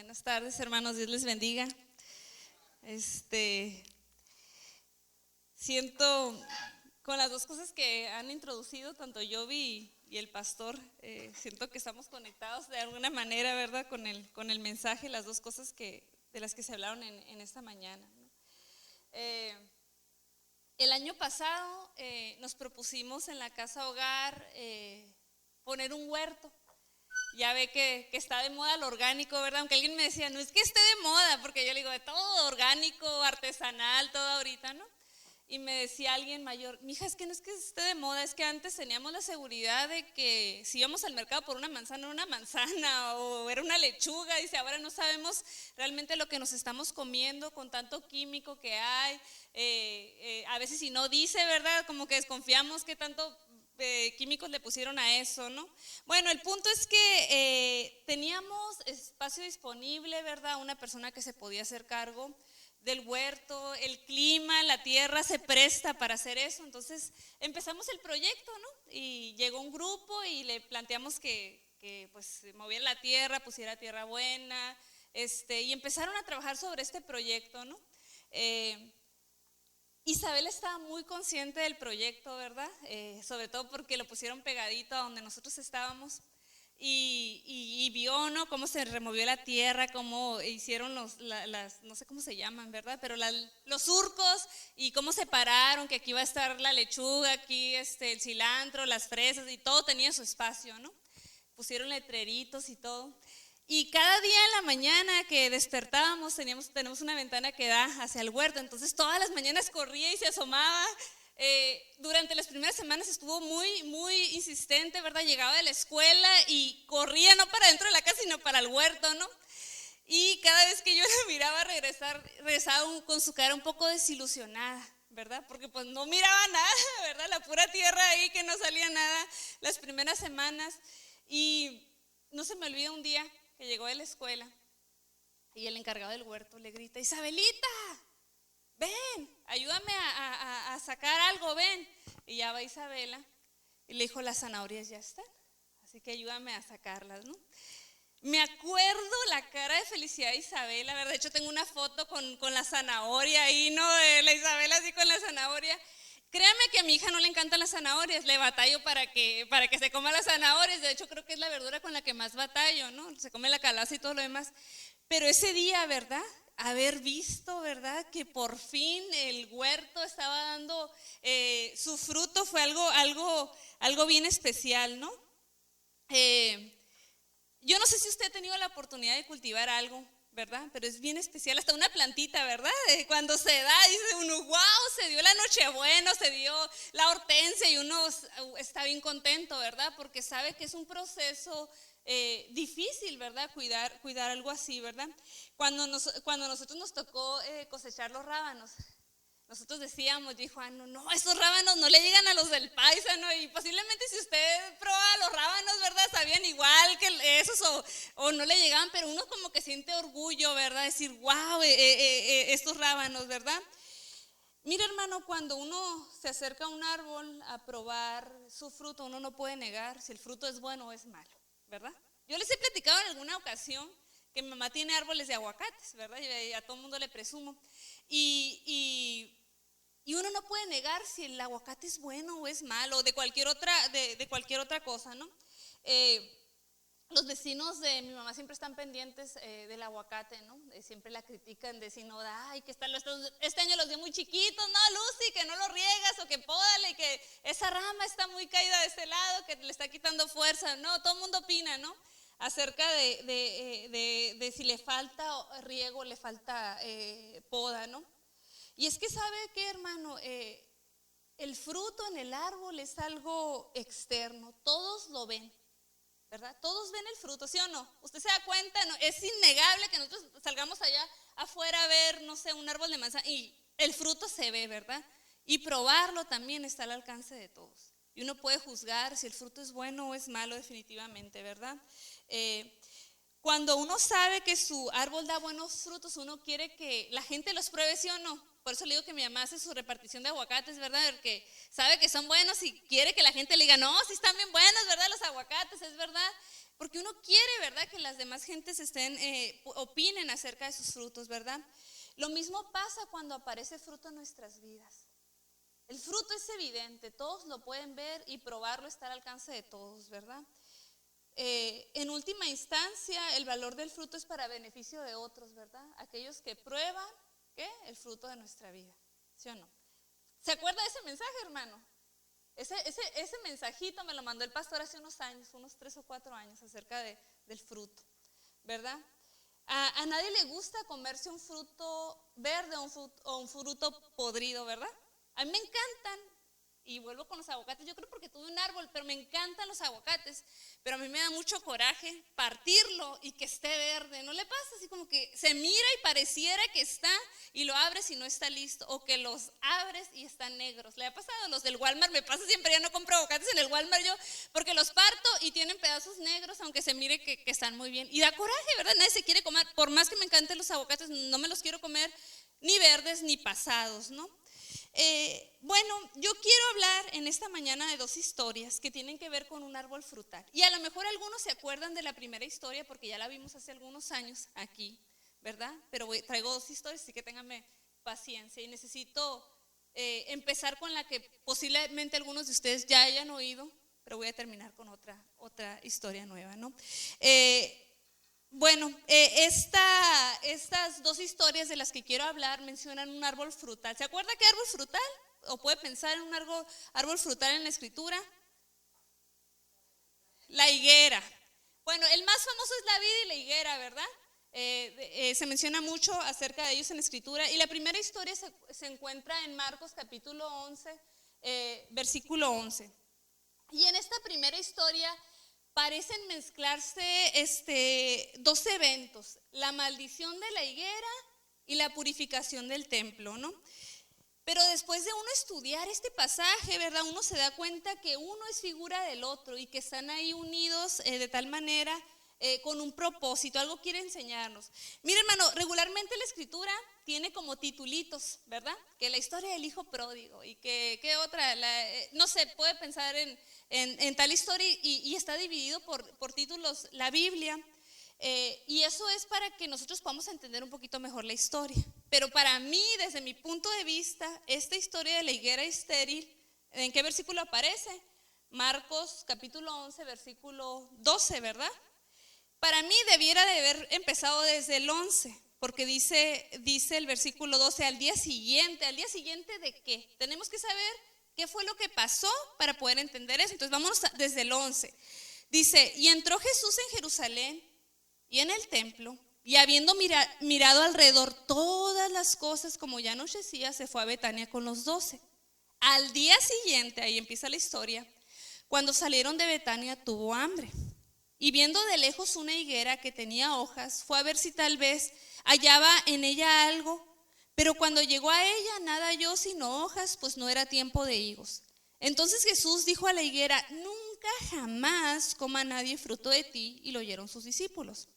Buenas tardes, hermanos, Dios les bendiga. Siento con las dos cosas que han introducido, tanto Jovi y el pastor, siento que estamos conectados de alguna manera, ¿verdad? Con el mensaje, las dos cosas de las que se hablaron en esta mañana, ¿no? El año pasado nos propusimos en la casa hogar poner un huerto. Ya ve que está de moda lo orgánico, ¿verdad? Aunque alguien me decía, no es que esté de moda, porque yo le digo, de todo orgánico, artesanal, todo ahorita, ¿no? Y me decía alguien mayor, mija, es que no es que esté de moda, es que antes teníamos la seguridad de que si íbamos al mercado por una manzana, era una manzana, o era una lechuga. Dice, ahora no sabemos realmente lo que nos estamos comiendo con tanto químico que hay. A veces si no dice, ¿verdad? Como que desconfiamos que tanto químicos le pusieron a eso, ¿no? Bueno, el punto es que teníamos espacio disponible, ¿verdad? Una persona que se podía hacer cargo del huerto, el clima, la tierra se presta para hacer eso. Entonces empezamos el proyecto, ¿no? Y llegó un grupo y le planteamos que pues moviera la tierra, pusiera tierra buena, y empezaron a trabajar sobre este proyecto, ¿no? Isabel estaba muy consciente del proyecto, ¿verdad? Sobre todo porque lo pusieron pegadito a donde nosotros estábamos y vio, ¿no? Cómo se removió la tierra, cómo hicieron no sé cómo se llaman, ¿verdad? Pero los surcos y cómo separaron, que aquí iba a estar la lechuga, aquí el cilantro, las fresas y todo tenía su espacio, ¿no? Pusieron letreritos y todo. Y cada día en la mañana que despertábamos tenemos una ventana que da hacia el huerto, entonces todas las mañanas corría y se asomaba. Durante las primeras semanas estuvo muy insistente, ¿verdad? Llegaba de la escuela y corría no para dentro de la casa, sino para el huerto, ¿no? Y cada vez que yo la miraba regresaba con su cara un poco desilusionada, ¿verdad? Porque pues no miraba nada, ¿verdad? La pura tierra ahí que no salía nada las primeras semanas. Y no se me olvida un día que llegó de la escuela y el encargado del huerto le grita, Isabelita, ven, ayúdame a sacar algo, ven. Y ya va Isabela y le dijo, las zanahorias ya están, así que ayúdame a sacarlas, ¿no? Me acuerdo la cara de felicidad de Isabela, ¿verdad? De hecho tengo una foto con la zanahoria ahí, ¿no? De la Isabela así con la zanahoria. Créame que a mi hija no le encantan las zanahorias, le batallo para que se coma las zanahorias. De hecho creo que es la verdura con la que más batallo, ¿no? Se come la calabaza y todo lo demás. Pero ese día, ¿verdad? Haber visto, ¿verdad? Que por fin el huerto estaba dando su fruto fue algo bien especial, ¿no? Yo no sé si usted ha tenido la oportunidad de cultivar algo, ¿verdad? Pero es bien especial, hasta una plantita, ¿verdad? Cuando se da, dice uno, wow, se dio la nochebuena, se dio la hortensia y uno está bien contento, ¿verdad? Porque sabe que es un proceso difícil, ¿verdad? Cuidar algo así, ¿verdad? Cuando nosotros nos tocó cosechar los rábanos, nosotros decíamos, dijo, no, esos rábanos no le llegan a los del paisano. Y posiblemente si usted prueba los rábanos, ¿verdad? Sabían igual que esos o no le llegaban, pero uno como que siente orgullo, ¿verdad? Decir, wow, estos rábanos, ¿verdad? Mira, hermano, cuando uno se acerca a un árbol a probar su fruto, uno no puede negar si el fruto es bueno o es malo, ¿verdad? Yo les he platicado en alguna ocasión que mi mamá tiene árboles de aguacates, ¿verdad? Y a todo el mundo le presumo. Y uno no puede negar si el aguacate es bueno o es malo, de cualquier otra cosa, ¿no? Los vecinos de mi mamá siempre están pendientes del aguacate, ¿no? Siempre la critican, de si no da, ay, que este año los dio muy chiquitos, no, Lucy, que no lo riegas, o que pódale, que esa rama está muy caída de ese lado, que le está quitando fuerza, no, todo el mundo opina, ¿no? Acerca de si le falta riego, le falta poda, ¿no? Y es que sabe qué, hermano, el fruto en el árbol es algo externo, todos lo ven, ¿verdad? Todos ven el fruto, ¿sí o no? Usted se da cuenta, ¿no? Es innegable que nosotros salgamos allá afuera a ver, no sé, un árbol de manzana y el fruto se ve, ¿verdad? Y probarlo también está al alcance de todos. Y uno puede juzgar si el fruto es bueno o es malo definitivamente, ¿verdad? Cuando uno sabe que su árbol da buenos frutos, uno quiere que la gente los pruebe, ¿sí o no? Por eso le digo que mi mamá hace su repartición de aguacates, ¿verdad? Porque sabe que son buenos y quiere que la gente le diga, no, sí están bien buenos, ¿verdad? Los aguacates, es verdad. porque uno quiere, ¿verdad?, que las demás gentes opinen acerca de sus frutos, ¿verdad? Lo mismo pasa cuando aparece fruto en nuestras vidas. El fruto es evidente, todos lo pueden ver y probarlo está al alcance de todos, ¿verdad? En última instancia, el valor del fruto es para beneficio de otros, ¿verdad? Aquellos que prueban, ¿qué? El fruto de nuestra vida, ¿sí o no? ¿Se acuerda de ese mensaje, hermano? Ese mensajito me lo mandó el pastor hace unos años, unos 3 o 4 años, acerca del fruto, ¿verdad? A nadie le gusta comerse un fruto verde o un fruto podrido, ¿verdad? A mí me encantan, y vuelvo con los aguacates, yo creo porque tuve un árbol, pero me encantan los aguacates, pero a mí me da mucho coraje partirlo y que esté verde. ¿No le pasa? Así como que se mira y pareciera que está, y lo abres y no está listo, o que los abres y están negros. ¿Le ha pasado? Los del Walmart, me pasa siempre, ya no compro aguacates en el Walmart yo, porque los parto y tienen pedazos negros, aunque se mire que están muy bien, y da coraje, ¿verdad? Nadie se quiere comer, por más que me encanten los aguacates, no me los quiero comer ni verdes ni pasados, ¿no? Bueno, yo quiero hablar en esta mañana de 2 historias que tienen que ver con un árbol frutal. Y a lo mejor algunos se acuerdan de la primera historia porque ya la vimos hace algunos años aquí, ¿verdad? Pero traigo 2 historias, así que ténganme paciencia. Y necesito empezar con la que posiblemente algunos de ustedes ya hayan oído, pero voy a terminar con otra historia nueva, ¿no? Bueno, estas 2 historias de las que quiero hablar mencionan un árbol frutal. ¿Se acuerda qué árbol frutal? ¿O puede pensar en un árbol frutal en la escritura? La higuera. Bueno, el más famoso es la vid y la higuera, ¿verdad? Se menciona mucho acerca de ellos en la escritura. Y la primera historia se encuentra en Marcos capítulo 11, versículo 11. Y en esta primera historia parecen mezclarse 2 eventos: la maldición de la higuera y la purificación del templo, ¿no? Pero después de uno estudiar este pasaje, ¿verdad?, uno se da cuenta que uno es figura del otro y que están ahí unidos de tal manera con un propósito, algo quiere enseñarnos. Mira, hermano, regularmente la escritura tiene como titulitos, ¿verdad? Que la historia del hijo pródigo y que otra, no sé, puede pensar en tal historia y está dividido por títulos la Biblia. Y eso es para que nosotros podamos entender un poquito mejor la historia. Pero para mí, desde mi punto de vista, esta historia de la higuera estéril, ¿en qué versículo aparece? Marcos capítulo 11, versículo 12, ¿verdad? Para mí debiera de haber empezado desde el 11, porque dice el versículo 12, ¿al día siguiente de qué? Tenemos que saber qué fue lo que pasó para poder entender eso. Entonces vámonos desde el 11. Dice, y entró Jesús en Jerusalén y en el templo, y habiendo mirado alrededor todas las cosas, como ya anochecía, se fue a Betania con los 12. Al día siguiente, ahí empieza la historia, cuando salieron de Betania tuvo hambre. Y viendo de lejos una higuera que tenía hojas, fue a ver si tal vez hallaba en ella algo, pero cuando llegó a ella nada halló sino hojas, pues no era tiempo de higos. Entonces Jesús dijo a la higuera, nunca jamás coma nadie fruto de ti, y lo oyeron sus discípulos.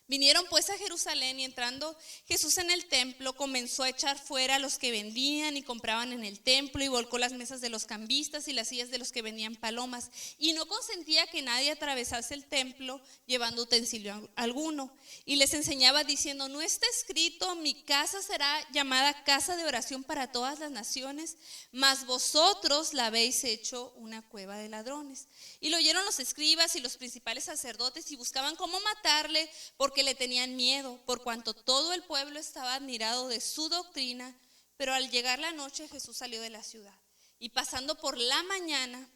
Vinieron pues a Jerusalén, y entrando Jesús en el templo, comenzó a echar fuera a los que vendían y compraban en el templo, y volcó las mesas de los cambistas y las sillas de los que vendían palomas, y no consentía que nadie atravesase el templo llevando utensilio alguno. Y les enseñaba diciendo, ¿no está escrito, mi casa será llamada casa de oración para todas las naciones? Mas vosotros la habéis hecho una cueva de ladrones. Y lo oyeron los escribas y los principales sacerdotes, y buscaban cómo matarle, porque le tenían miedo, por cuanto todo el pueblo estaba admirado de su doctrina. Pero al llegar la noche, Jesús salió de la ciudad, y pasando por la mañana,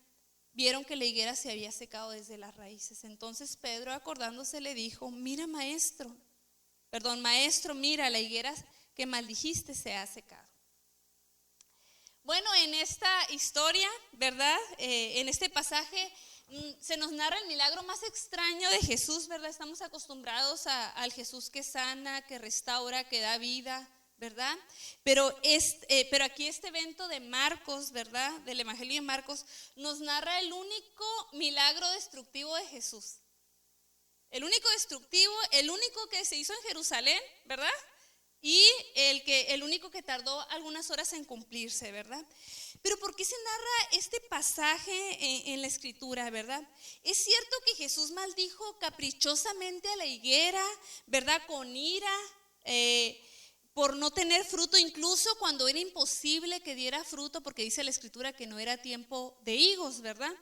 vieron que la higuera se había secado desde las raíces. Entonces Pedro, acordándose, le dijo, maestro, mira, la higuera que maldijiste se ha secado. Bueno, en esta historia, ¿verdad? En este pasaje se nos narra el milagro más extraño de Jesús, ¿verdad? Estamos acostumbrados al Jesús que sana, que restaura, que da vida, ¿verdad? Pero aquí este evento de Marcos, ¿verdad? Del Evangelio de Marcos, nos narra el único milagro destructivo de Jesús. El único destructivo, el único que se hizo en Jerusalén, ¿verdad? y el único que tardó algunas horas en cumplirse, ¿verdad? Pero ¿por qué se narra este pasaje en la escritura, verdad? Es cierto que Jesús maldijo caprichosamente a la higuera, ¿verdad? Con ira, por no tener fruto, incluso cuando era imposible que diera fruto, porque dice la escritura que no era tiempo de higos, ¿verdad?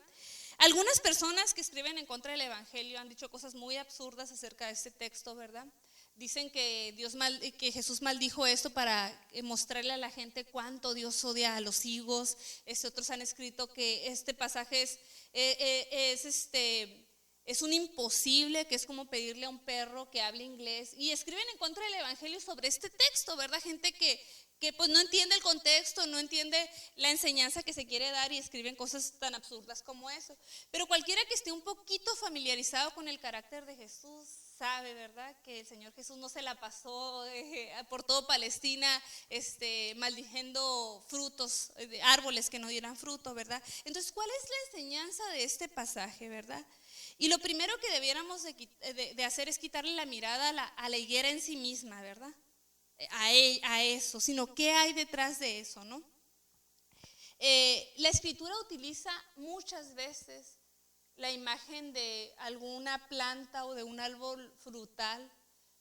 Algunas personas que escriben en contra del evangelio han dicho cosas muy absurdas acerca de este texto, ¿verdad? Dicen que Jesús maldijo esto para mostrarle a la gente cuánto Dios odia a los higos. Otros han escrito que este pasaje es un imposible, que es como pedirle a un perro que hable inglés. Y escriben en contra del evangelio sobre este texto, ¿verdad? Gente que pues no entiende el contexto, no entiende la enseñanza que se quiere dar y escriben cosas tan absurdas como eso. Pero cualquiera que esté un poquito familiarizado con el carácter de Jesús sabe, ¿verdad? Que el Señor Jesús no se la pasó por todo Palestina maldiciendo frutos, árboles que no dieran fruto, ¿verdad? Entonces, ¿cuál es la enseñanza de este pasaje, verdad? Y lo primero que debiéramos de hacer es quitarle la mirada a la higuera en sí misma, ¿verdad? A eso, sino qué hay detrás de eso, ¿no? La escritura utiliza muchas veces la imagen de alguna planta o de un árbol frutal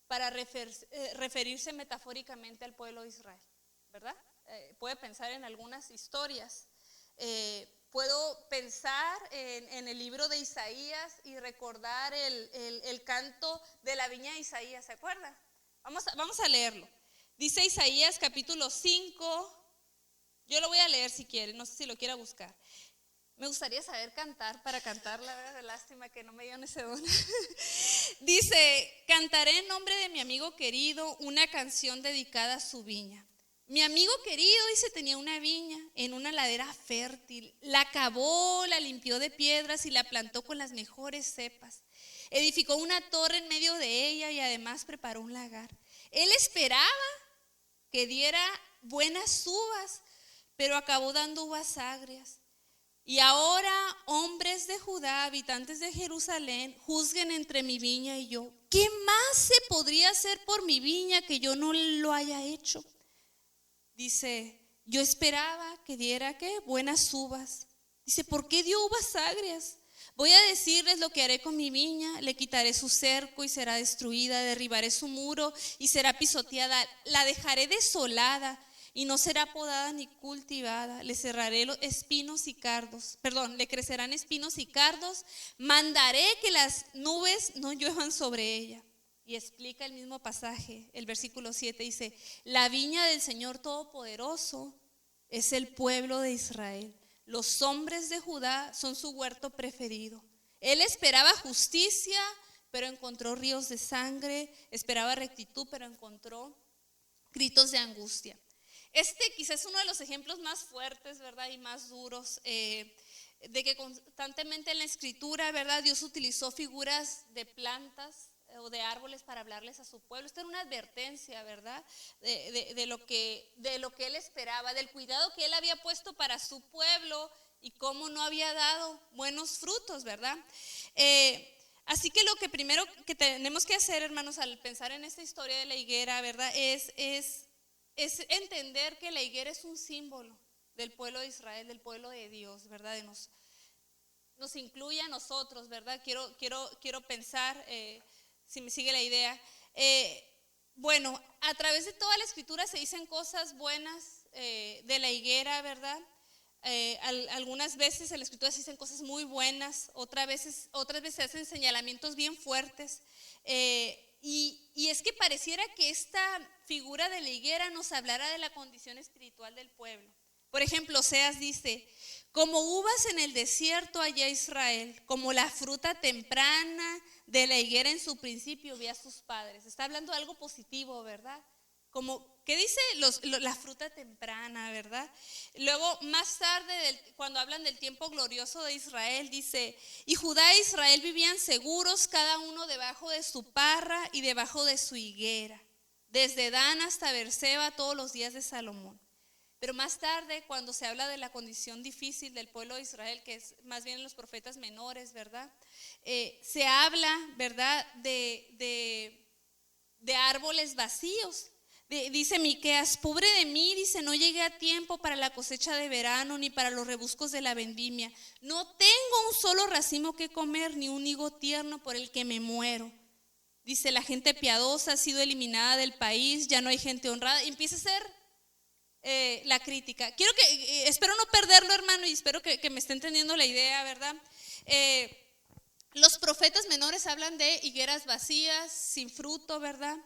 para referirse metafóricamente al pueblo de Israel, ¿verdad? Puede pensar en algunas historias. Puedo pensar en el libro de Isaías y recordar el canto de la viña de Isaías, ¿se acuerda? Vamos a leerlo. Dice Isaías capítulo 5, yo lo voy a leer si quiere, no sé si lo quiera buscar. Me gustaría saber cantar para cantar, la verdad, lástima que no me dieron ese don. Dice, cantaré en nombre de mi amigo querido una canción dedicada a su viña. Mi amigo querido, dice, tenía una viña en una ladera fértil. La cavó, la limpió de piedras y la plantó con las mejores cepas. Edificó una torre en medio de ella y además preparó un lagar. Él esperaba que diera buenas uvas, pero acabó dando uvas agrias. Y ahora, hombres de Judá, habitantes de Jerusalén, juzguen entre mi viña y yo. ¿Qué más se podría hacer por mi viña que yo no lo haya hecho? Dice, yo esperaba que diera, ¿qué? Buenas uvas. Dice, ¿por qué dio uvas agrias? Voy a decirles lo que haré con mi viña. Le quitaré su cerco y será destruida. Derribaré su muro y será pisoteada. La dejaré desolada y no será podada ni cultivada. Le cerraré los espinos y cardos. Le crecerán espinos y cardos. Mandaré que las nubes no lluevan sobre ella. Y explica el mismo pasaje, el versículo 7 dice, la viña del Señor Todopoderoso es el pueblo de Israel. Los hombres de Judá son su huerto preferido. Él esperaba justicia, pero encontró ríos de sangre. Esperaba rectitud, pero encontró gritos de angustia. Quizás es uno de los ejemplos más fuertes, ¿verdad? Y más duros de que constantemente en la escritura, ¿verdad? Dios utilizó figuras de plantas o de árboles para hablarles a su pueblo. Esta era una advertencia, ¿verdad? De lo que él esperaba, del cuidado que él había puesto para su pueblo y cómo no había dado buenos frutos, ¿verdad? Así que lo que primero que tenemos que hacer, hermanos, al pensar en esta historia de la higuera, ¿verdad? Es entender que la higuera es un símbolo del pueblo de Israel, del pueblo de Dios, ¿verdad? Nos incluye a nosotros, ¿verdad? Quiero pensar, si me sigue la idea. Bueno, a través de toda la escritura se dicen cosas buenas de la higuera, ¿verdad? Algunas veces en la escritura se dicen cosas muy buenas, otras veces se hacen señalamientos bien fuertes. Y es que pareciera que esta figura de la higuera nos hablara de la condición espiritual del pueblo. Por ejemplo, Oseas dice, como uvas en el desierto allá Israel, como la fruta temprana de la higuera en su principio vi a sus padres. Está hablando de algo positivo, ¿verdad? Como, ¿qué dice? La fruta temprana, ¿verdad? Luego, más tarde, cuando hablan del tiempo glorioso de Israel, dice, y Judá e Israel vivían seguros, cada uno debajo de su parra y debajo de su higuera, desde Dan hasta Beerseba, todos los días de Salomón. Pero más tarde, cuando se habla de la condición difícil del pueblo de Israel, que es más bien los profetas menores, ¿verdad? Se habla, ¿verdad? De árboles vacíos, Dice Miqueas, pobre de mí, dice, no llegué a tiempo para la cosecha de verano ni para los rebuscos de la vendimia. No tengo un solo racimo que comer, ni un higo tierno por el que me muero. Dice, la gente piadosa ha sido eliminada del país, ya no hay gente honrada. Y empieza a ser la crítica. Espero no perderlo, hermano, y espero que me esté entendiendo la idea, ¿verdad? Los profetas menores hablan de higueras vacías, sin fruto, ¿verdad?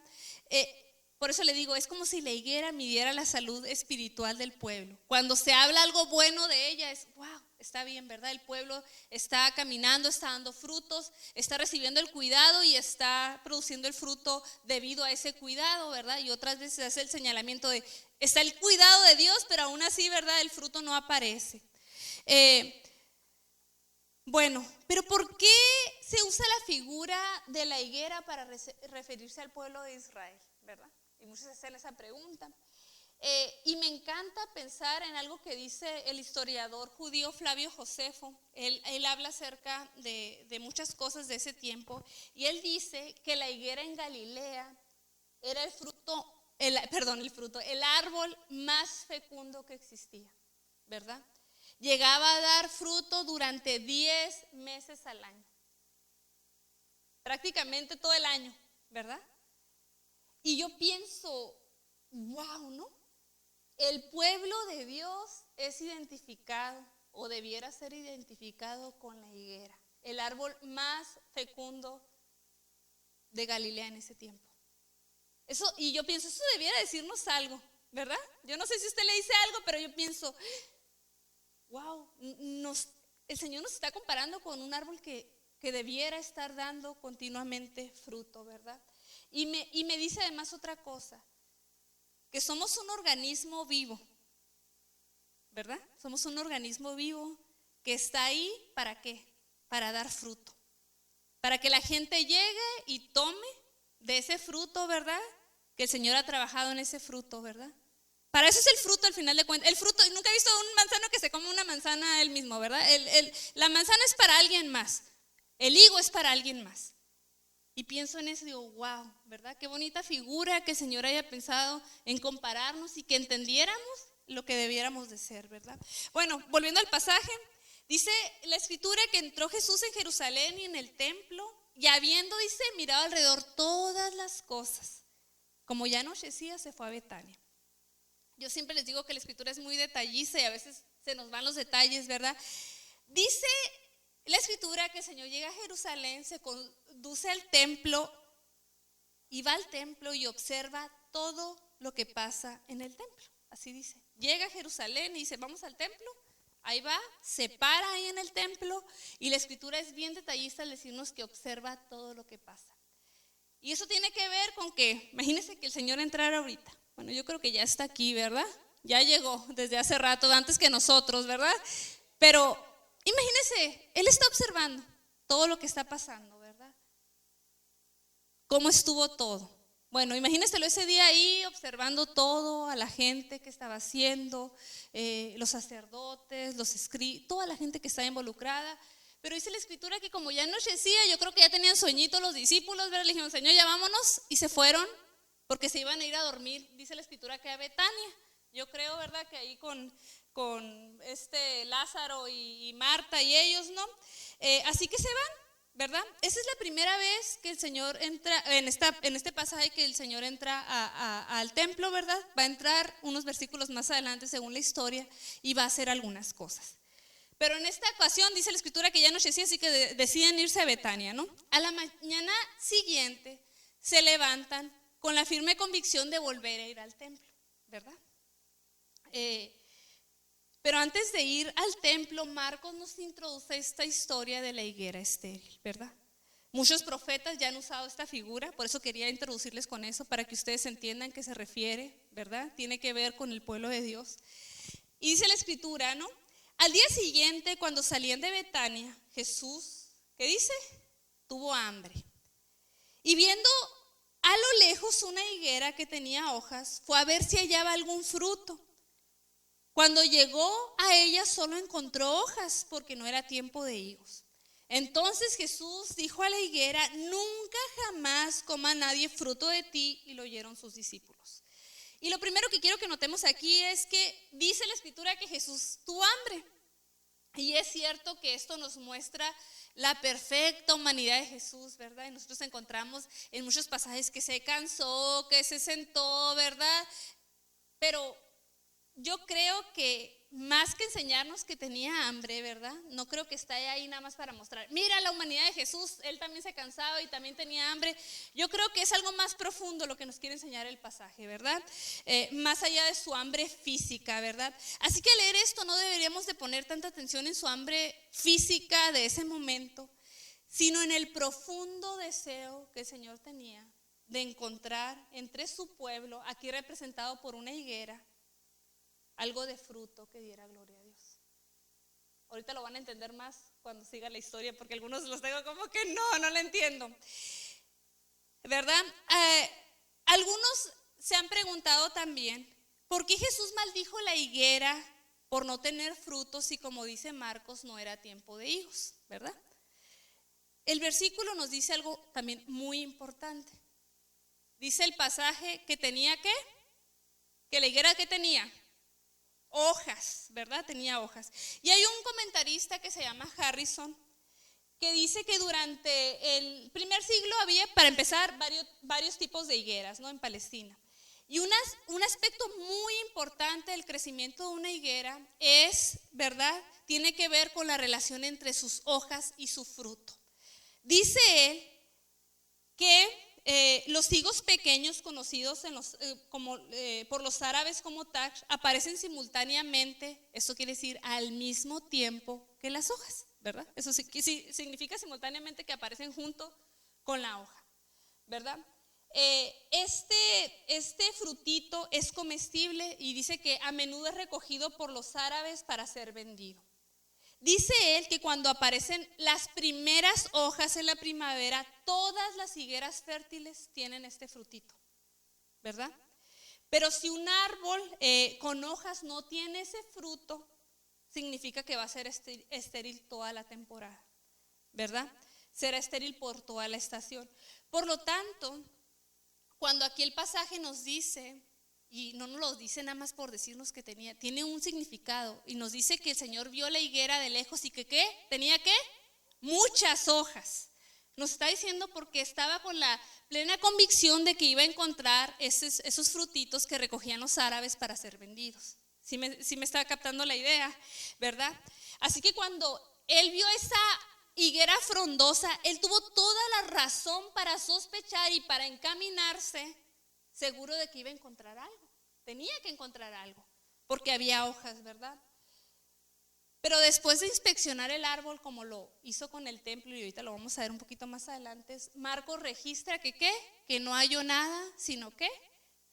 Por eso le digo, es como si la higuera midiera la salud espiritual del pueblo. Cuando se habla algo bueno de ella, es wow, está bien, ¿verdad? El pueblo está caminando, está dando frutos, está recibiendo el cuidado y está produciendo el fruto debido a ese cuidado, ¿verdad? Y otras veces hace el señalamiento de, está el cuidado de Dios, pero aún así, ¿verdad? El fruto no aparece. Bueno, pero ¿por qué se usa la figura de la higuera para referirse al pueblo de Israel, ¿verdad? Y muchos hacen esa pregunta. Y me encanta pensar en algo que dice el historiador judío Flavio Josefo. Él habla acerca de muchas cosas de ese tiempo. Y él dice que la higuera en Galilea era el árbol más fecundo que existía, ¿verdad? Llegaba a dar fruto durante 10 meses al año. Prácticamente todo el año, ¿verdad? Y yo pienso, wow, ¿no? El pueblo de Dios es identificado o debiera ser identificado con la higuera, el árbol más fecundo de Galilea en ese tiempo. Y yo pienso, eso debiera decirnos algo, ¿verdad? Yo no sé si usted le dice algo, pero yo pienso, wow, el Señor nos está comparando con un árbol que debiera estar dando continuamente fruto, ¿verdad? Y me dice además otra cosa, que somos un organismo vivo, ¿verdad? Somos un organismo vivo que está ahí, ¿para qué? Para dar fruto, para que la gente llegue y tome de ese fruto, ¿verdad? Que el Señor ha trabajado en ese fruto, ¿verdad? Para eso es el fruto al final de cuentas. El fruto, nunca he visto un manzano que se come una manzana él mismo, ¿verdad? La manzana es para alguien más, el higo es para alguien más. Y pienso en eso y digo, wow, ¿verdad? Qué bonita figura que el Señor haya pensado en compararnos y que entendiéramos lo que debiéramos de ser, ¿verdad? Bueno, volviendo al pasaje, dice la escritura que entró Jesús en Jerusalén y en el templo, y habiendo, dice, mirado alrededor todas las cosas, como ya anochecía, se fue a Betania. Yo siempre les digo que la escritura es muy detallista y a veces se nos van los detalles, ¿verdad? Dice la escritura que el Señor llega a Jerusalén, se conduce al templo y va al templo y observa todo lo que pasa en el templo. Así dice, llega a Jerusalén y dice, vamos al templo. Ahí va, se para ahí en el templo y la escritura es bien detallista al decirnos que observa todo lo que pasa. Y eso tiene que ver con que, imagínense que el Señor entrara ahorita. Bueno, yo creo que ya está aquí, ¿verdad? Ya llegó desde hace rato, antes que nosotros, ¿verdad? Pero imagínense, Él está observando todo lo que está pasando, ¿verdad? ¿Cómo estuvo todo? Bueno, imagínenselo ese día ahí observando todo, a la gente que estaba haciendo, los sacerdotes, los escribas, toda la gente que estaba involucrada. Pero dice la escritura que como ya anochecía, yo creo que ya tenían sueñito los discípulos, ¿verdad? Le dijeron, Señor, ya vámonos, y se fueron porque se iban a ir a dormir, dice la escritura que a Betania. Yo creo, ¿verdad? Que ahí con Lázaro y Marta y ellos, ¿no? Así que se van, ¿verdad? Esa es la primera vez que el Señor entra, en este pasaje que el Señor entra al templo, ¿verdad? Va a entrar unos versículos más adelante según la historia y va a hacer algunas cosas. Pero en esta ocasión dice la escritura que ya anochecía, así que deciden irse a Betania, ¿no? A la mañana siguiente se levantan con la firme convicción de volver a ir al templo, ¿verdad? Pero antes de ir al templo, Marcos nos introduce esta historia de la higuera estéril, ¿verdad? Muchos profetas ya han usado esta figura, por eso quería introducirles con eso, para que ustedes entiendan qué se refiere, ¿verdad? Tiene que ver con el pueblo de Dios. Y dice la escritura, ¿no? Al día siguiente, cuando salían de Betania, Jesús, ¿qué dice? Tuvo hambre. Y viendo a lo lejos una higuera que tenía hojas, fue a ver si hallaba algún fruto. Cuando llegó a ella solo encontró hojas porque no era tiempo de higos. Entonces Jesús dijo a la higuera, nunca jamás coma nadie fruto de ti, y lo oyeron sus discípulos. Y lo primero que quiero que notemos aquí es que dice la escritura que Jesús tuvo hambre. Y es cierto que esto nos muestra la perfecta humanidad de Jesús, ¿verdad? Y nosotros encontramos en muchos pasajes que se cansó, que se sentó, ¿verdad? Pero yo creo que más que enseñarnos que tenía hambre, ¿verdad? No creo que esté ahí nada más para mostrar, mira la humanidad de Jesús, él también se cansaba y también tenía hambre. Yo creo que es algo más profundo lo que nos quiere enseñar el pasaje, ¿verdad? Más allá de su hambre física, ¿verdad? Así que al leer esto no deberíamos de poner tanta atención en su hambre física de ese momento, sino en el profundo deseo que el Señor tenía de encontrar entre su pueblo, aquí representado por una higuera, algo de fruto que diera gloria a Dios. Ahorita lo van a entender más cuando siga la historia, porque algunos los tengo como que no lo entiendo, ¿verdad? Algunos se han preguntado también, ¿por qué Jesús maldijo la higuera por no tener frutos si, como dice Marcos, no era tiempo de higos, ¿verdad? El versículo nos dice algo también muy importante. Dice el pasaje que tenía ¿qué? Que la higuera ¿qué tenía? Hojas, ¿verdad? Tenía hojas. Y hay un comentarista que se llama Harrison que dice que durante el primer siglo había, para empezar, varios tipos de higueras, ¿no? En Palestina. Y un aspecto muy importante del crecimiento de una higuera es, ¿verdad? Tiene que ver con la relación entre sus hojas y su fruto. Dice él que los higos pequeños conocidos por los árabes como takh aparecen simultáneamente, eso quiere decir al mismo tiempo que las hojas, ¿verdad? Eso significa simultáneamente que aparecen junto con la hoja, ¿verdad? Este frutito es comestible y dice que a menudo es recogido por los árabes para ser vendido. Dice él que cuando aparecen las primeras hojas en la primavera, todas las higueras fértiles tienen este frutito, ¿verdad? Pero si un árbol con hojas no tiene ese fruto, significa que va a ser estéril toda la temporada, ¿verdad? Será estéril por toda la estación. Por lo tanto, cuando aquí el pasaje nos dice, y no nos lo dice nada más por decirnos que tiene un significado, y nos dice que el Señor vio la higuera de lejos y que ¿qué? Tenía ¿qué? Muchas hojas. Nos está diciendo porque estaba con la plena convicción de que iba a encontrar esos frutitos que recogían los árabes para ser vendidos. ¿Sí me está captando la idea, verdad? Así que cuando él vio esa higuera frondosa, él tuvo toda la razón para sospechar y para encaminarse, seguro de que iba a encontrar algo. Tenía que encontrar algo, porque había hojas, ¿verdad? Pero después de inspeccionar el árbol, como lo hizo con el templo, y ahorita lo vamos a ver un poquito más adelante, Marcos registra que ¿qué? Que no halló nada, sino ¿qué?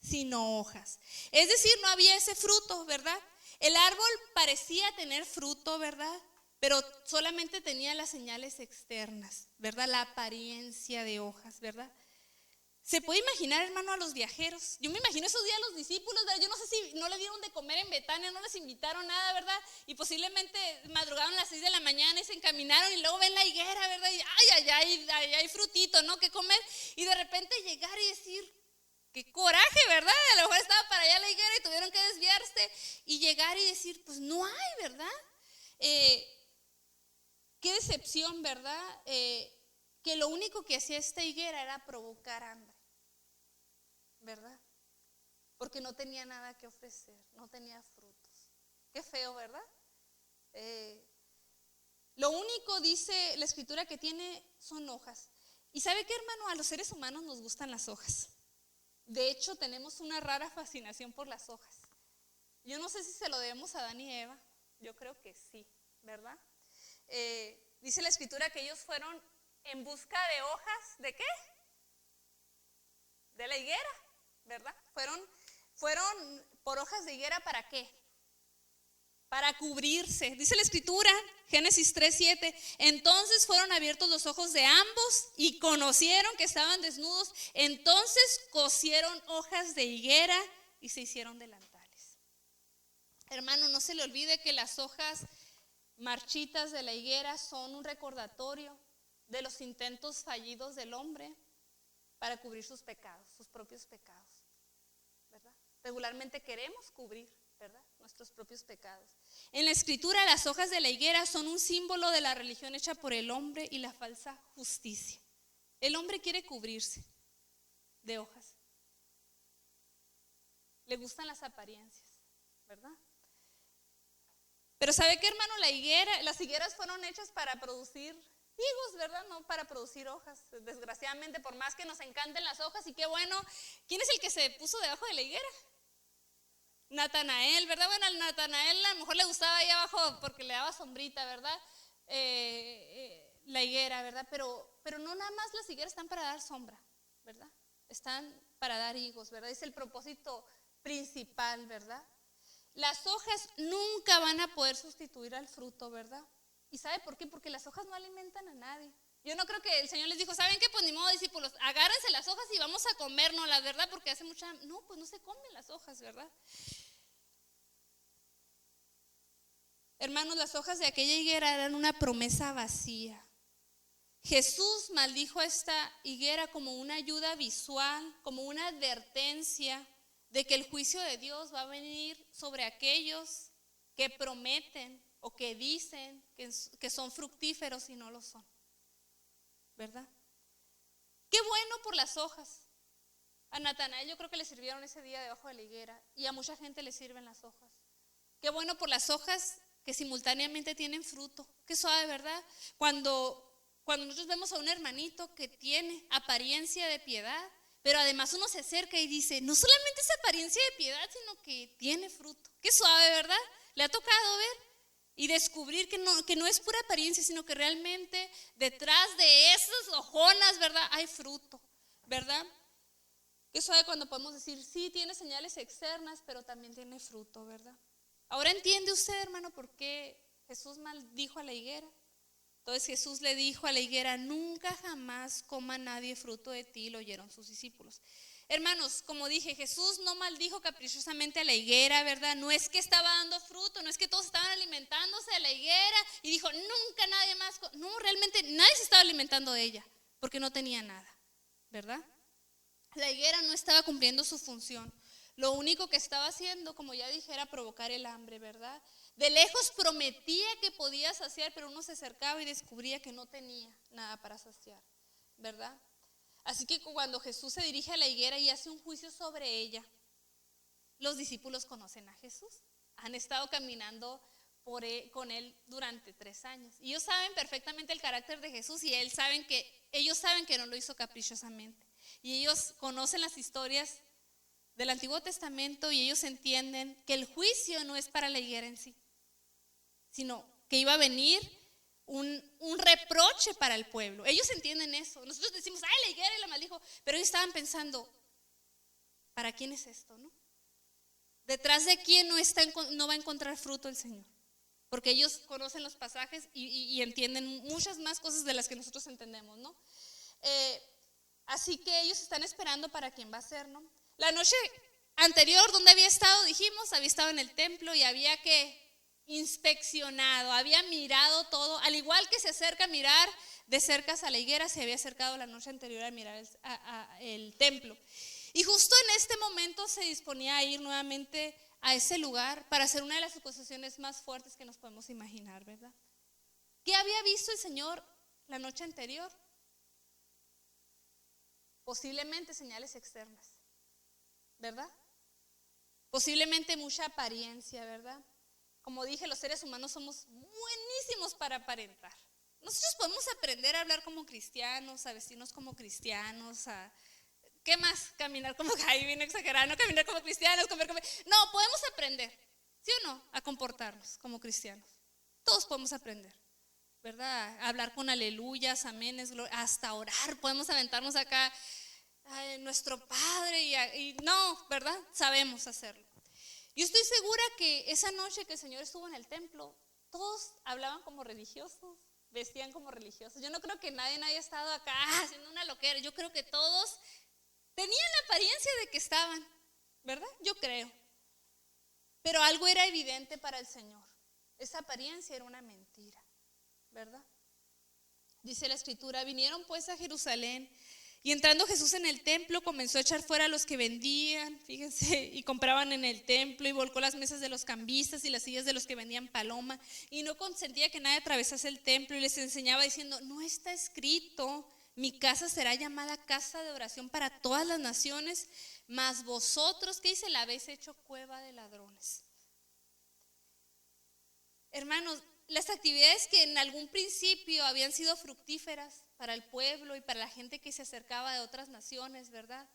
Sino hojas. Es decir, no había ese fruto, ¿verdad? El árbol parecía tener fruto, ¿verdad? Pero solamente tenía las señales externas, ¿verdad? La apariencia de hojas, ¿verdad? ¿Se puede imaginar, hermano, a los viajeros? Yo me imagino esos días a los discípulos, ¿verdad? Yo no sé si no le dieron de comer en Betania, no les invitaron nada, ¿verdad? Y posiblemente madrugaron a las 6 de la mañana y se encaminaron y luego ven la higuera, ¿verdad? Y ay, hay frutito, ¿no? Que comer. Y de repente llegar y decir, qué coraje, ¿verdad? A lo mejor estaba para allá la higuera y tuvieron que desviarse y llegar y decir, pues no hay, ¿verdad? Qué decepción, ¿verdad? Que lo único que hacía esta higuera era provocar hambre, ¿verdad? Porque no tenía nada que ofrecer, no tenía frutos. Qué feo, ¿verdad? Lo único, dice la escritura, que tiene son hojas. ¿Y sabe qué, hermano? A los seres humanos nos gustan las hojas. De hecho, tenemos una rara fascinación por las hojas. Yo no sé si se lo debemos a Adán y Eva, yo creo que sí, ¿verdad? Dice la escritura que ellos fueron en busca de hojas, ¿de qué? De la higuera, ¿verdad? Fueron por hojas de higuera, ¿para qué? Para cubrirse. Dice la escritura, Génesis 3:7, entonces fueron abiertos los ojos de ambos y conocieron que estaban desnudos, entonces cosieron hojas de higuera y se hicieron delantales. Hermano, no se le olvide que las hojas marchitas de la higuera son un recordatorio de los intentos fallidos del hombre para cubrir sus pecados, sus propios pecados, ¿verdad? regularmente queremos cubrir, ¿verdad?, nuestros propios pecados. En la Escritura, las hojas de la higuera son un símbolo de la religión hecha por el hombre y la falsa justicia. El hombre quiere cubrirse de hojas. Le gustan las apariencias, ¿verdad? Pero ¿sabe qué, hermano? Las higueras fueron hechas para producir higos, ¿verdad? No para producir hojas. Desgraciadamente, por más que nos encanten las hojas, y qué bueno, ¿quién es el que se puso debajo de la higuera? Natanael, ¿verdad? Bueno, al Natanael a lo mejor le gustaba ahí abajo porque le daba sombrita, ¿verdad? La higuera, ¿verdad? Pero no nada más las higueras están para dar sombra, ¿verdad? Están para dar higos, ¿verdad? Es el propósito principal, ¿verdad? Las hojas nunca van a poder sustituir al fruto, ¿verdad? ¿Y sabe por qué? Porque las hojas no alimentan a nadie. Yo no creo que el Señor les dijo, ¿saben qué? Pues ni modo, discípulos, agárrense las hojas y vamos a comernos, la verdad, porque hace mucha... No, pues no se comen las hojas, ¿verdad? Hermanos, las hojas de aquella higuera eran una promesa vacía. Jesús maldijo a esta higuera como una ayuda visual, como una advertencia de que el juicio de Dios va a venir sobre aquellos que prometen o que dicen que son fructíferos y no lo son, ¿verdad? Qué bueno por las hojas. A Natanael yo creo que le sirvieron ese día debajo de la higuera, y a mucha gente le sirven las hojas. Qué bueno por las hojas que simultáneamente tienen fruto. Qué suave, ¿verdad? Cuando nosotros vemos a un hermanito que tiene apariencia de piedad, pero además uno se acerca y dice, no solamente es apariencia de piedad, sino que tiene fruto. Qué suave, ¿verdad? ¿Le ha tocado ver? Y descubrir que no es pura apariencia, sino que realmente detrás de esas hojonas, ¿verdad?, hay fruto, ¿verdad? Qué suave cuando podemos decir, sí, tiene señales externas, pero también tiene fruto, ¿verdad? Ahora entiende usted, hermano, por qué Jesús maldijo a la higuera. Entonces Jesús le dijo a la higuera, nunca jamás coma nadie fruto de ti, lo oyeron sus discípulos. Hermanos, como dije, Jesús no maldijo caprichosamente a la higuera, ¿verdad? No es que estaba dando fruto, no es que todos estaban alimentándose de la higuera y dijo, nunca nadie más. No, realmente nadie se estaba alimentando de ella, porque no tenía nada, ¿verdad? La higuera no estaba cumpliendo su función. Lo único que estaba haciendo, como ya dije, era provocar el hambre, ¿verdad? De lejos prometía que podía saciar, pero uno se acercaba y descubría que no tenía nada para saciar, ¿verdad? Así que cuando Jesús se dirige a la higuera y hace un juicio sobre ella, los discípulos conocen a Jesús. Han estado caminando con él durante 3 años. Y ellos saben perfectamente el carácter de Jesús y ellos saben que no lo hizo caprichosamente. Y ellos conocen las historias del Antiguo Testamento y ellos entienden que el juicio no es para la higuera en sí, sino que iba a venir un reproche para el pueblo. Ellos entienden eso. Nosotros decimos, ay, la higuera y la maldijo, pero ellos estaban pensando, ¿para quién es esto, no? ¿Detrás de quién no va a encontrar fruto el Señor? Porque ellos conocen los pasajes y entienden muchas más cosas de las que nosotros entendemos, ¿no? Así que ellos están esperando para quién va a ser, ¿no? La noche anterior, donde había estado, dijimos, había estado en el templo y había inspeccionado, había mirado todo, al igual que se acerca a mirar de cerca a la higuera, se había acercado la noche anterior a mirar el templo. Y justo en este momento se disponía a ir nuevamente a ese lugar para hacer una de las acusaciones más fuertes que nos podemos imaginar, ¿verdad? ¿Qué había visto el Señor la noche anterior? Posiblemente señales externas, ¿verdad? Posiblemente mucha apariencia, ¿verdad? Como dije, los seres humanos somos buenísimos para aparentar. Nosotros podemos aprender a hablar como cristianos, a vestirnos como cristianos, ¿qué más? Caminar como, ay, bien exagerado, no caminar como cristianos, no, podemos aprender, ¿sí o no? A comportarnos como cristianos. Todos podemos aprender, ¿verdad? A hablar con aleluyas, aménes, hasta orar, podemos aventarnos acá, ay, nuestro Padre, y no, ¿verdad? Sabemos hacerlo. Yo estoy segura que esa noche que el Señor estuvo en el templo, todos hablaban como religiosos, vestían como religiosos. Yo no creo que nadie haya estado acá haciendo una loquera. Yo creo que todos tenían la apariencia de que estaban, ¿verdad? Yo creo. Pero algo era evidente para el Señor. Esa apariencia era una mentira, ¿verdad? Dice la Escritura, vinieron pues a Jerusalén Y entrando Jesús en el templo, comenzó a echar fuera a los que vendían, fíjense, y compraban en el templo, y volcó las mesas de los cambistas y las sillas de los que vendían paloma, y no consentía que nadie atravesase el templo, y les enseñaba diciendo: no está escrito, mi casa será llamada casa de oración para todas las naciones, mas vosotros, ¿qué dice? La habéis hecho cueva de ladrones. Hermanos, las actividades que en algún principio habían sido fructíferas para el pueblo y para la gente que se acercaba de otras naciones, ¿verdad?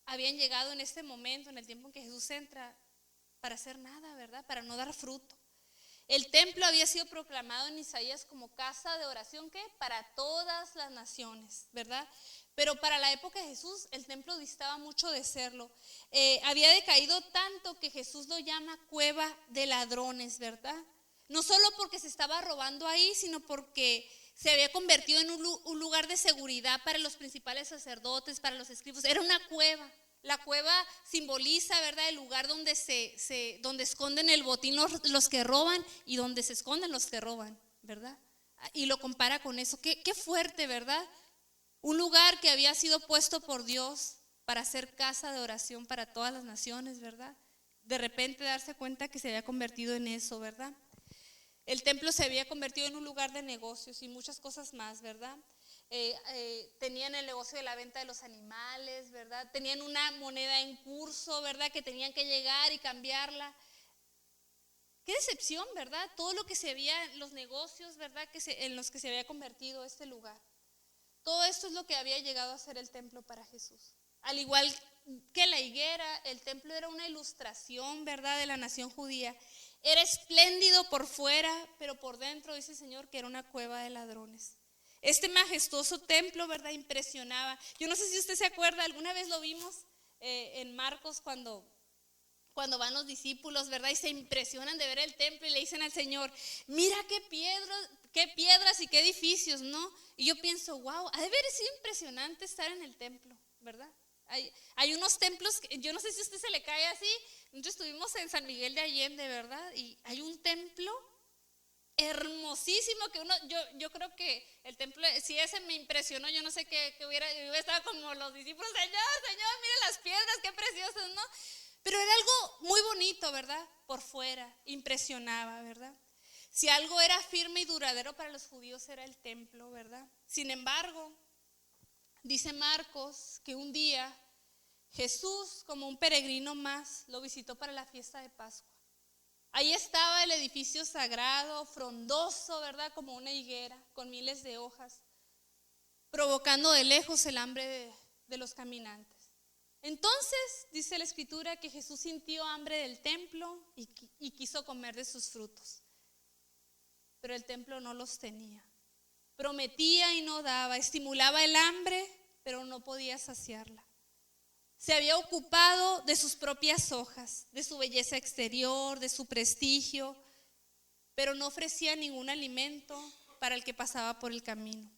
Habían llegado en este momento, en el tiempo en que Jesús entra, para hacer nada, ¿verdad? Para no dar fruto. El templo había sido proclamado en Isaías como casa de oración, ¿qué? Para todas las naciones, ¿verdad? Pero para la época de Jesús el templo distaba mucho de serlo. Había decaído tanto que Jesús lo llama cueva de ladrones, ¿verdad? No solo porque se estaba robando ahí, sino porque se había convertido en un lugar de seguridad para los principales sacerdotes, para los escribas. Era una cueva. La cueva simboliza, ¿verdad?, el lugar donde donde esconden el botín los que roban y donde se esconden los que roban, ¿verdad? Y lo compara con eso. Qué fuerte, ¿verdad? Un lugar que había sido puesto por Dios para ser casa de oración para todas las naciones, ¿verdad? De repente darse cuenta que se había convertido en eso, ¿verdad? El templo se había convertido en un lugar de negocios y muchas cosas más, ¿verdad? Tenían el negocio de la venta de los animales, ¿verdad? Tenían una moneda en curso, ¿verdad?, que tenían que llegar y cambiarla. Qué decepción, ¿verdad? Todo lo que se había, los negocios, ¿verdad?, en los que se había convertido este lugar. Todo esto es lo que había llegado a ser el templo para Jesús. Al igual que la higuera, el templo era una ilustración, ¿verdad?, de la nación judía. Era espléndido por fuera, pero por dentro dice el Señor que era una cueva de ladrones. Este majestuoso templo, ¿verdad?, impresionaba. Yo no sé si usted se acuerda, alguna vez lo vimos en Marcos cuando van los discípulos, ¿verdad?, y se impresionan de ver el templo y le dicen al Señor: mira qué piedras y qué edificios, ¿no? Y yo pienso, wow, ha de haber sido impresionante estar en el templo, ¿verdad? Hay unos templos, yo no sé si a usted se le cae así. Nosotros estuvimos en San Miguel de Allende, ¿verdad? Y hay un templo hermosísimo que yo creo que el templo, si ese me impresionó, yo no sé qué hubiera estado como los discípulos: Señor, mire las piedras, qué preciosas, ¿no? Pero era algo muy bonito, ¿verdad? Por fuera, impresionaba, ¿verdad? Si algo era firme y duradero para los judíos era el templo, ¿verdad? Sin embargo, dice Marcos que un día Jesús, como un peregrino más, lo visitó para la fiesta de Pascua. Ahí estaba el edificio sagrado, frondoso, ¿verdad?, como una higuera, con miles de hojas, provocando de lejos el hambre de los caminantes. Entonces, dice la Escritura que Jesús sintió hambre del templo y quiso comer de sus frutos. Pero el templo no los tenía. Prometía y no daba, estimulaba el hambre, pero no podía saciarla. Se había ocupado de sus propias hojas, de su belleza exterior, de su prestigio, pero no ofrecía ningún alimento para el que pasaba por el camino.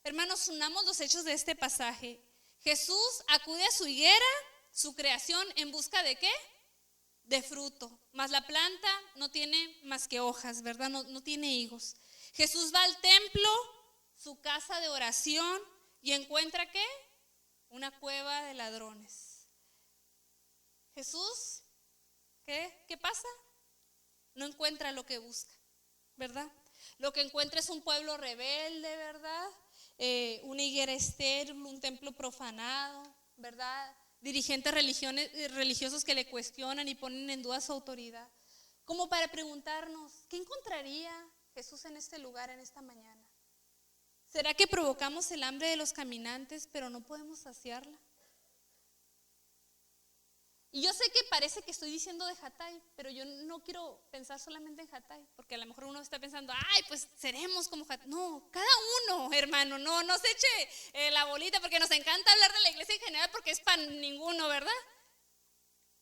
Hermanos, unamos los hechos de este pasaje. Jesús acude a su higuera, su creación, en busca ¿de qué? De fruto. Mas la planta no tiene más que hojas, ¿verdad? No tiene higos. Jesús va al templo, su casa de oración, y encuentra ¿qué? Una cueva de ladrones. Jesús, ¿qué pasa? No encuentra lo que busca, ¿verdad? Lo que encuentra es un pueblo rebelde, ¿verdad? Una higuera estéril, un templo profanado, ¿verdad? Dirigentes religiosos que le cuestionan y ponen en duda su autoridad. Como para preguntarnos, ¿qué encontraría Jesús en este lugar, en esta mañana? ¿Será que provocamos el hambre de los caminantes, pero no podemos saciarla? Y yo sé que parece que estoy diciendo de Hatay, pero yo no quiero pensar solamente en Hatay, porque a lo mejor uno está pensando, ay, pues seremos como Hatay. No, cada uno, hermano, no se eche la bolita, porque nos encanta hablar de la iglesia en general, porque es para ninguno, ¿verdad?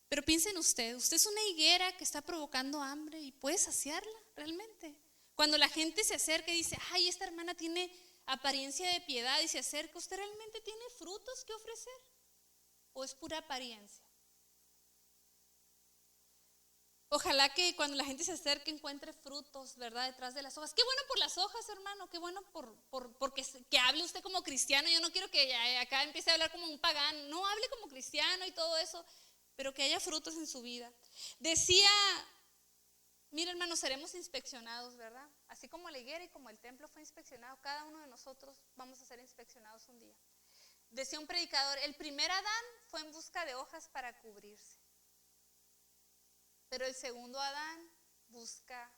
Pero piensen usted es una higuera que está provocando hambre y puede saciarla realmente. Cuando la gente se acerca y dice, ay, esta hermana tiene apariencia de piedad, y se acerca, ¿usted realmente tiene frutos que ofrecer? ¿O es pura apariencia? Ojalá que cuando la gente se acerque encuentre frutos, ¿verdad? Detrás de las hojas. Qué bueno por las hojas, hermano, qué bueno porque que hable usted como cristiano. Yo no quiero que acá empiece a hablar como un pagano. No, hable como cristiano y todo eso, pero que haya frutos en su vida. Decía, mira, hermano, seremos inspeccionados, ¿verdad? Así como la higuera y como el templo fue inspeccionado, cada uno de nosotros vamos a ser inspeccionados un día. Decía un predicador, el primer Adán fue en busca de hojas para cubrirse. Pero el segundo Adán busca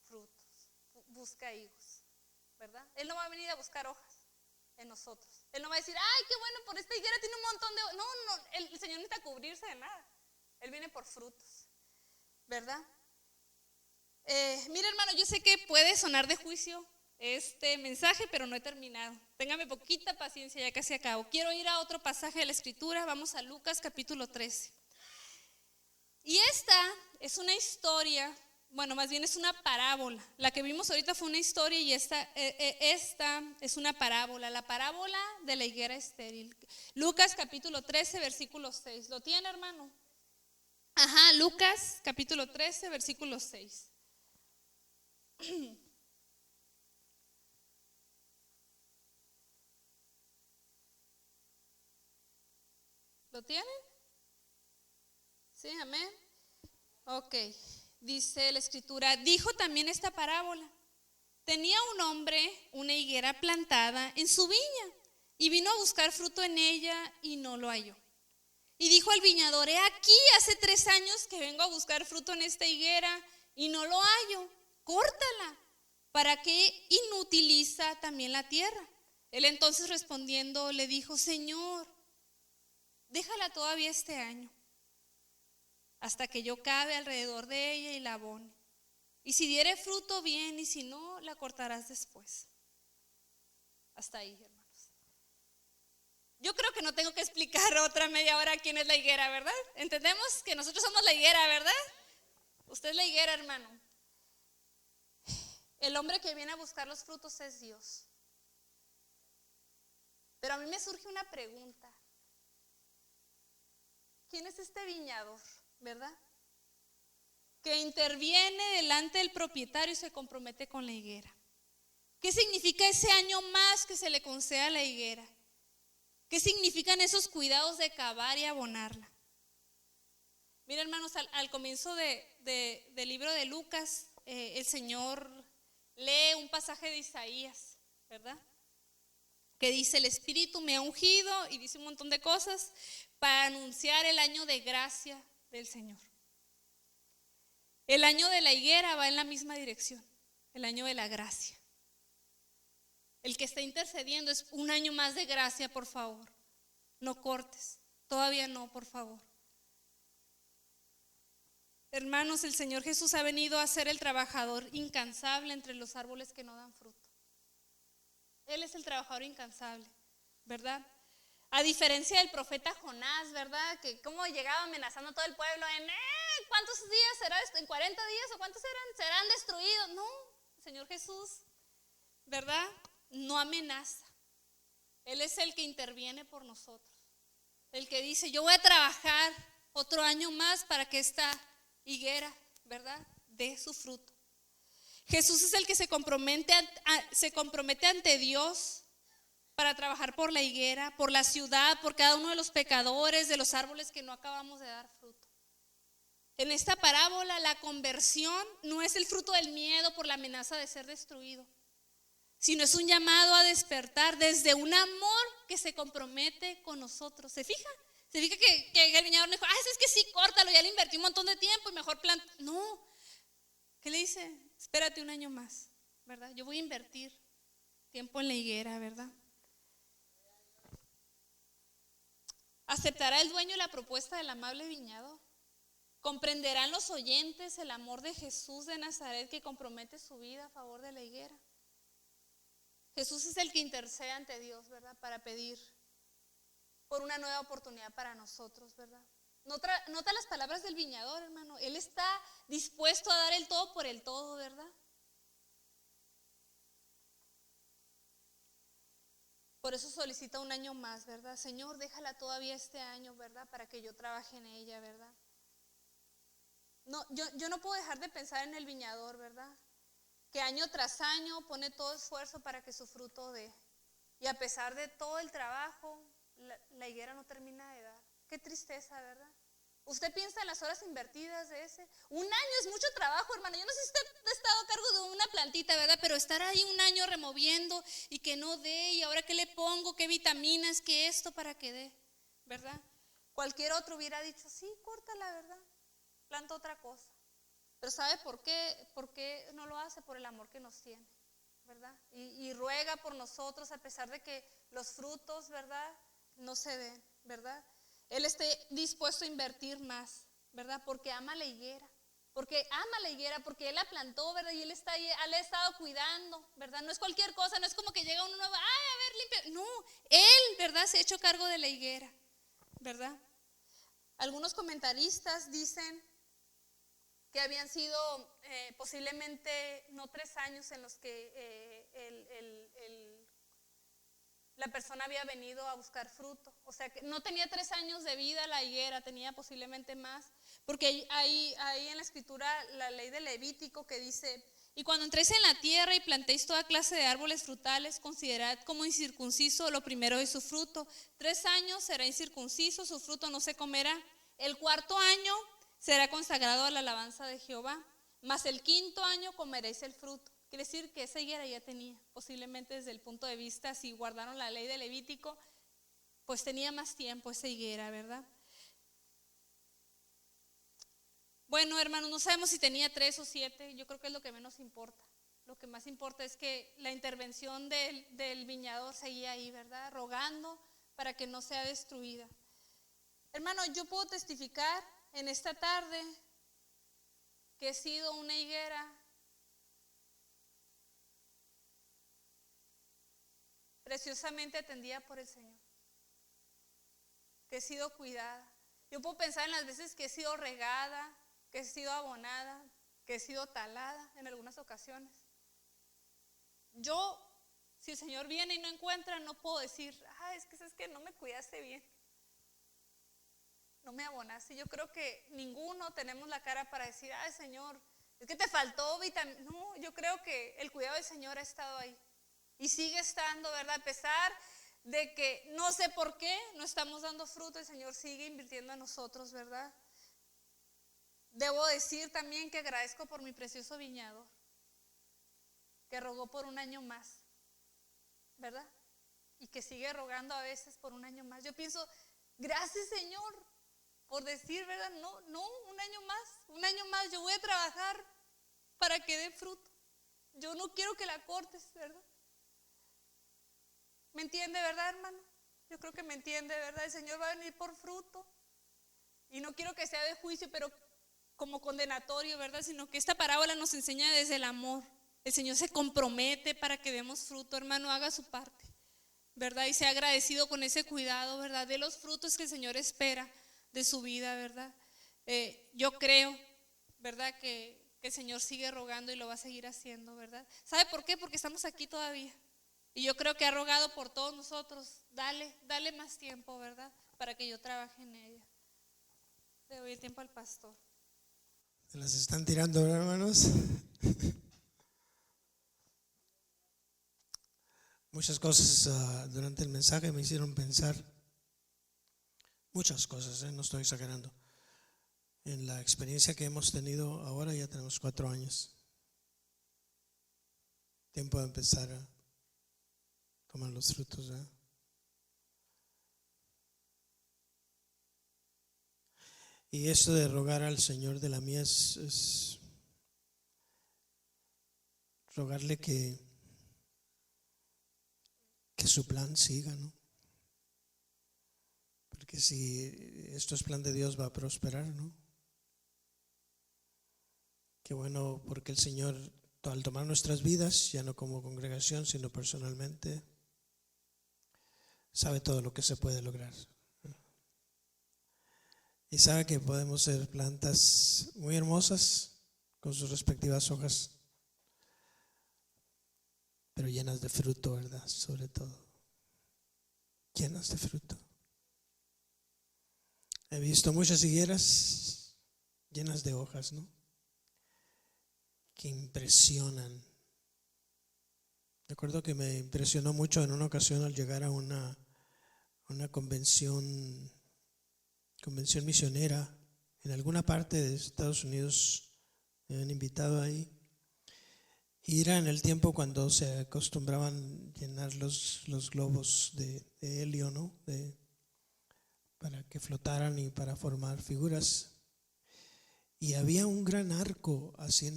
frutos, busca higos, ¿verdad? Él no va a venir a buscar hojas en nosotros. Él no va a decir, ay, qué bueno, por esta higuera tiene un montón de hojas. No, el Señor no necesita cubrirse de nada. Él viene por frutos, ¿verdad? Mira, hermano, yo sé que puede sonar de juicio este mensaje, pero no he terminado. Téngame poquita paciencia, ya casi acabo. Quiero ir a otro pasaje de la Escritura. Vamos a Lucas capítulo 13. Y esta es una historia, bueno, más bien es una parábola. La que vimos ahorita fue una historia y esta es una parábola, la parábola de la higuera estéril. Lucas capítulo 13, versículo 6. ¿Lo tiene, hermano? Ajá, Lucas capítulo 13, versículo 6. ¿Lo tienen? Sí, amén. Ok, dice la Escritura, dijo también esta parábola. Tenía un hombre una higuera plantada en su viña y vino a buscar fruto en ella y no lo halló. Y dijo al viñador, he aquí, hace 3 años que vengo a buscar fruto en esta higuera y no lo hallo. Córtala, ¿para qué inutiliza también la tierra? Él entonces respondiendo le dijo, Señor, déjala todavía este año, hasta que yo cabe alrededor de ella y la abone. Y si diere fruto, bien, y si no, la cortarás después. Hasta ahí, hermanos. Yo creo que no tengo que explicar otra media hora quién es la higuera, ¿verdad? ¿Entendemos que nosotros somos la higuera, verdad? Usted es la higuera, hermano. El hombre que viene a buscar los frutos es Dios. Pero a mí me surge una pregunta. ¿Quién es este viñador, verdad? Que interviene delante del propietario y se compromete con la higuera. ¿Qué significa ese año más que se le concede a la higuera? ¿Qué significan esos cuidados de cavar y abonarla? Mira, hermanos, al comienzo del libro de Lucas, el Señor lee un pasaje de Isaías, ¿verdad? Que dice, el Espíritu me ha ungido, y dice un montón de cosas, para anunciar el año de gracia del Señor. El año de la higuera va en la misma dirección, el año de la gracia. El que está intercediendo es un año más de gracia, por favor. No cortes, todavía no, por favor. Hermanos, el Señor Jesús ha venido a ser el trabajador incansable entre los árboles que no dan fruto. Él es el trabajador incansable, ¿verdad? A diferencia del profeta Jonás, ¿verdad? Que cómo llegaba amenazando a todo el pueblo en ¿cuántos días será esto? ¿En 40 días o cuántos serán destruidos? No, el Señor Jesús, ¿verdad? No amenaza. Él es el que interviene por nosotros. El que dice, yo voy a trabajar otro año más para que esta higuera, ¿verdad?, dé su fruto. Jesús es el que se compromete ante Dios para trabajar por la higuera, por la ciudad, por cada uno de los pecadores, de los árboles que no acabamos de dar fruto. En esta parábola, la conversión no es el fruto del miedo por la amenaza de ser destruido, sino es un llamado a despertar desde un amor que se compromete con nosotros. ¿Se fija? ¿Se fija que el viñador no dijo, es que sí, córtalo, ya le invertí un montón de tiempo y mejor planta? No. ¿Qué le dice? Espérate un año más, ¿verdad? Yo voy a invertir tiempo en la higuera, ¿verdad? ¿Aceptará el dueño la propuesta del amable viñador? ¿Comprenderán los oyentes el amor de Jesús de Nazaret que compromete su vida a favor de la higuera? Jesús es el que intercede ante Dios, ¿verdad? Para pedir por una nueva oportunidad para nosotros, ¿verdad? Nota las palabras del viñador, hermano. Él está dispuesto a dar el todo por el todo, ¿verdad? Por eso solicita un año más, ¿verdad? Señor, déjala todavía este año, ¿verdad? Para que yo trabaje en ella, ¿verdad? No, yo no puedo dejar de pensar en el viñador, ¿verdad? Que año tras año pone todo esfuerzo para que su fruto dé. Y a pesar de todo el trabajo, la higuera no termina de dar. Qué tristeza, ¿verdad? Usted piensa en las horas invertidas de ese. Un año es mucho trabajo, hermano. Yo no sé si usted ha estado a cargo de una plantita, ¿verdad? Pero estar ahí un año removiendo y que no dé, y ahora qué le pongo, qué vitaminas, qué esto para que dé, ¿verdad? Cualquier otro hubiera dicho, sí, córtala, ¿verdad? Planta otra cosa. Pero ¿sabe por qué? ¿Por qué no lo hace? Por el amor que nos tiene, ¿verdad? Y ruega por nosotros a pesar de que los frutos, ¿verdad?, no se den, ¿verdad? Él esté dispuesto a invertir más, ¿verdad? Porque ama la higuera, porque ama la higuera, porque Él la plantó, ¿verdad? Y Él está ahí, Él ha estado cuidando, ¿verdad? No es cualquier cosa, no es como que llega uno nuevo, ay, a ver, limpia. No, Él, ¿verdad?, se ha hecho cargo de la higuera, ¿verdad? Algunos comentaristas dicen que habían sido posiblemente no 3 años en los que la persona había venido a buscar fruto. O sea, que no tenía 3 años de vida la higuera, tenía posiblemente más. Porque hay en la escritura la ley de Levítico que dice: y cuando entréis en la tierra y plantéis toda clase de árboles frutales, considerad como incircunciso lo primero de su fruto. 3 años será incircunciso, su fruto no se comerá. El 4.º año será consagrado a la alabanza de Jehová, mas el 5.º año comeréis el fruto. Quiere decir que esa higuera ya tenía, posiblemente desde el punto de vista, si guardaron la ley de Levítico, pues tenía más tiempo esa higuera, ¿verdad? Bueno, hermanos, no sabemos si tenía 3 o 7, yo creo que es lo que menos importa. Lo que más importa es que la intervención del viñador seguía ahí, ¿verdad? Rogando para que no sea destruida. Hermano, yo puedo testificar en esta tarde que he sido una higuera preciosamente atendida por el Señor, que he sido cuidada. Yo puedo pensar en las veces que he sido regada, que he sido abonada, que he sido talada en algunas ocasiones. Yo, si el Señor viene y no encuentra, no puedo decir, es que no me cuidaste bien, no me abonaste. Yo creo que ninguno tenemos la cara para decir, Señor, es que te faltó vitamina. No, yo creo que el cuidado del Señor ha estado ahí y sigue estando, ¿verdad? A pesar de que no sé por qué no estamos dando fruto, el Señor sigue invirtiendo en nosotros, ¿verdad? Debo decir también que agradezco por mi precioso viñador, que rogó por un año más, ¿verdad? Y que sigue rogando a veces por un año más. Yo pienso, gracias, Señor, por decir, ¿verdad? No, un año más, yo voy a trabajar para que dé fruto. Yo no quiero que la cortes, ¿verdad? ¿Me entiende, verdad, hermano? Yo creo que me entiende, ¿verdad? El Señor va a venir por fruto. Y no quiero que sea de juicio, pero como condenatorio, ¿verdad? Sino que esta parábola nos enseña desde el amor. El Señor se compromete para que demos fruto, hermano, haga su parte, ¿verdad? Y sea agradecido con ese cuidado, ¿verdad? De los frutos que el Señor espera de su vida, ¿verdad? Yo creo, ¿verdad? Que el Señor sigue rogando y lo va a seguir haciendo, ¿verdad? ¿Sabe por qué? Porque estamos aquí todavía. Y yo creo que ha rogado por todos nosotros, dale más tiempo, ¿verdad? Para que yo trabaje en ella. Le doy el tiempo al pastor. Se las están tirando, hermanos. Muchas cosas durante el mensaje me hicieron pensar, muchas cosas, no estoy exagerando, en la experiencia que hemos tenido ahora. Ya tenemos 4 años. Tiempo de empezar a tomar los frutos, ¿verdad? Y esto de rogar al Señor de la mies es rogarle que su plan siga, ¿no? Porque si esto es plan de Dios, va a prosperar, ¿no? Qué bueno, porque el Señor, al tomar nuestras vidas, ya no como congregación, sino personalmente, sabe todo lo que se puede lograr. Y sabe que podemos ser plantas muy hermosas con sus respectivas hojas, pero llenas de fruto, ¿verdad? Sobre todo, llenas de fruto. He visto muchas higueras llenas de hojas, ¿no? Que impresionan. Recuerdo que me impresionó mucho en una ocasión al llegar a una convención misionera en alguna parte de Estados Unidos. Me habían invitado ahí. Y era en el tiempo cuando se acostumbraban llenar los globos de helio, ¿no? Para que flotaran y para formar figuras. Y había un gran arco así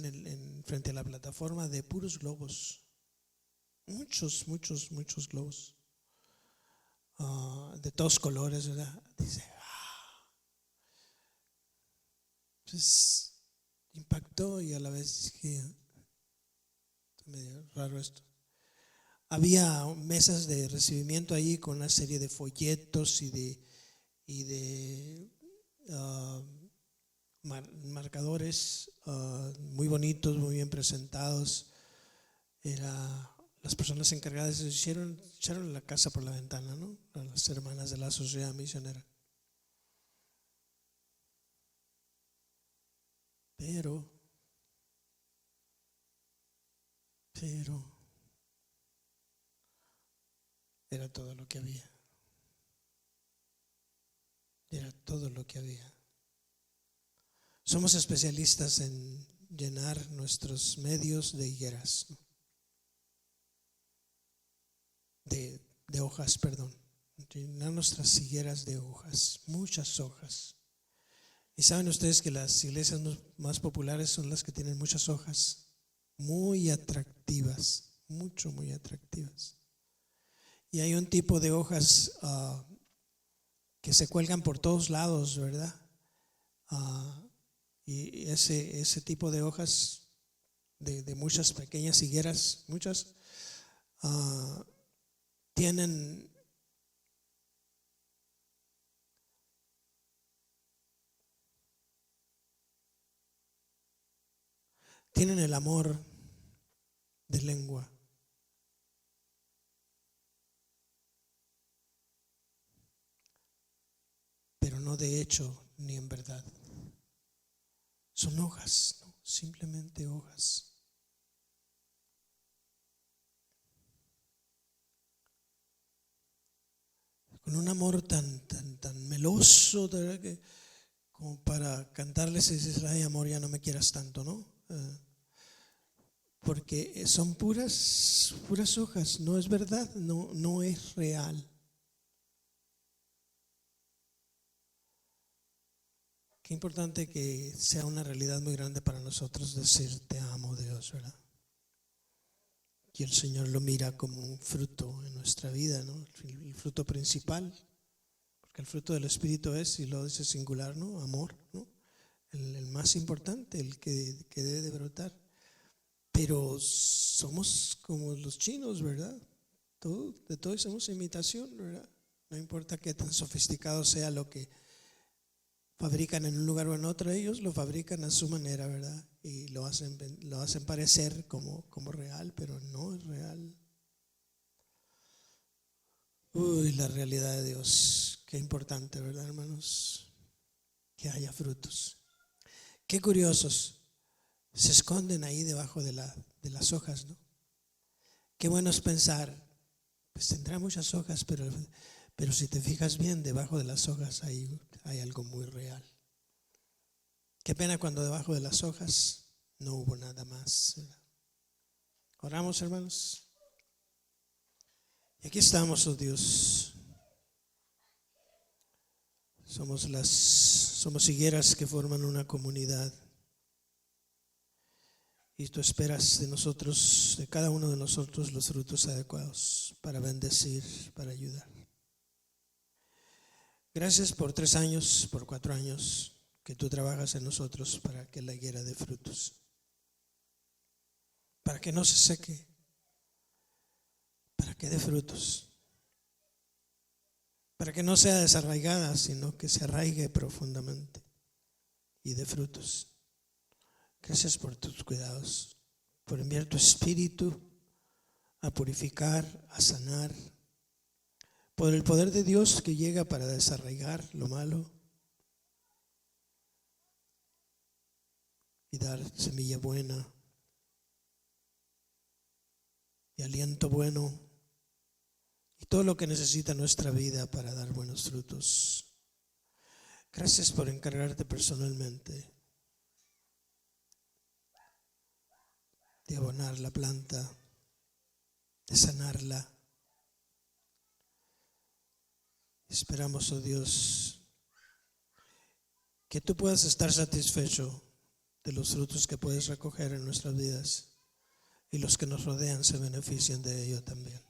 frente a la plataforma de puros globos. Muchos globos. De todos colores, ¿verdad? Dice, pues impactó y a la vez dije, medio raro esto. Había mesas de recibimiento ahí con una serie de folletos y de marcadores muy bonitos, muy bien presentados. Las personas encargadas echaron la casa por la ventana, ¿no? Las hermanas de la sociedad misionera. Pero era todo lo que había. Era todo lo que había. Somos especialistas en llenar nuestros medios de higueras, ¿no? de hojas, perdón. Llenar nuestras higueras de hojas, muchas hojas. Y saben ustedes que las iglesias más populares son las que tienen muchas hojas, muy atractivas, muy atractivas. Y hay un tipo de hojas que se cuelgan por todos lados, ¿verdad? Y ese tipo de hojas de muchas pequeñas higueras, muchas, tienen el amor de lengua. Pero no de hecho ni en verdad. Son hojas, ¿no? Simplemente hojas. Con un amor tan meloso, que como para cantarles y dices, ay amor, ya no me quieras tanto, ¿no? Porque son puras hojas, no es verdad, no es real. Qué importante que sea una realidad muy grande para nosotros decir te amo, Dios, ¿verdad? Y el Señor lo mira como un fruto en nuestra vida, ¿no? El fruto principal, porque el fruto del Espíritu es, y lo dice singular, ¿no? Amor, ¿no? El más importante, el que debe de brotar. Pero somos como los chinos, ¿verdad? De todo hacemos imitación, ¿verdad? No importa qué tan sofisticado sea lo que fabrican en un lugar o en otro, ellos lo fabrican a su manera, ¿verdad? Y lo hacen parecer como real, pero no es real. La realidad de Dios, qué importante, ¿verdad, hermanos? Que haya frutos. Qué curiosos, se esconden ahí debajo de las hojas, ¿no? Qué bueno es pensar, pues tendrá muchas hojas, pero si te fijas bien, debajo de las hojas hay algo muy real. Qué pena cuando debajo de las hojas no hubo nada más. Oramos, hermanos. Y aquí estamos, oh Dios. Somos higueras que forman una comunidad. Y tú esperas de nosotros, de cada uno de nosotros, los frutos adecuados para bendecir, para ayudar. Gracias por 3 años, por 4 años que tú trabajas en nosotros para que la higuera dé frutos, para que no se seque, para que dé frutos, para que no sea desarraigada, sino que se arraigue profundamente y dé frutos. Gracias por tus cuidados, por enviar tu Espíritu a purificar, a sanar, por el poder de Dios que llega para desarraigar lo malo. y dar semilla buena y aliento bueno y todo lo que necesita nuestra vida para dar buenos frutos. Gracias por encargarte personalmente de abonar la planta, de sanarla. Esperamos, oh Dios, que tú puedas estar satisfecho de los frutos que puedes recoger en nuestras vidas y los que nos rodean se beneficien de ello también.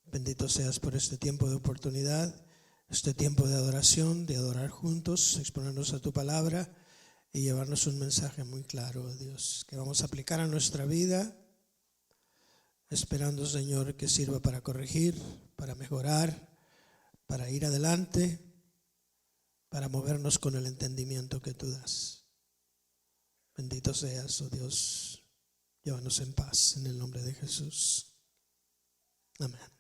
Bendito seas por este tiempo de oportunidad, este tiempo de adoración, de adorar juntos, exponernos a tu palabra y llevarnos un mensaje muy claro, oh Dios, que vamos a aplicar a nuestra vida, esperando, Señor, que sirva para corregir, para mejorar, para ir adelante, para movernos con el entendimiento que tú das. Bendito seas, oh Dios. Llévanos en paz en el nombre de Jesús. Amén.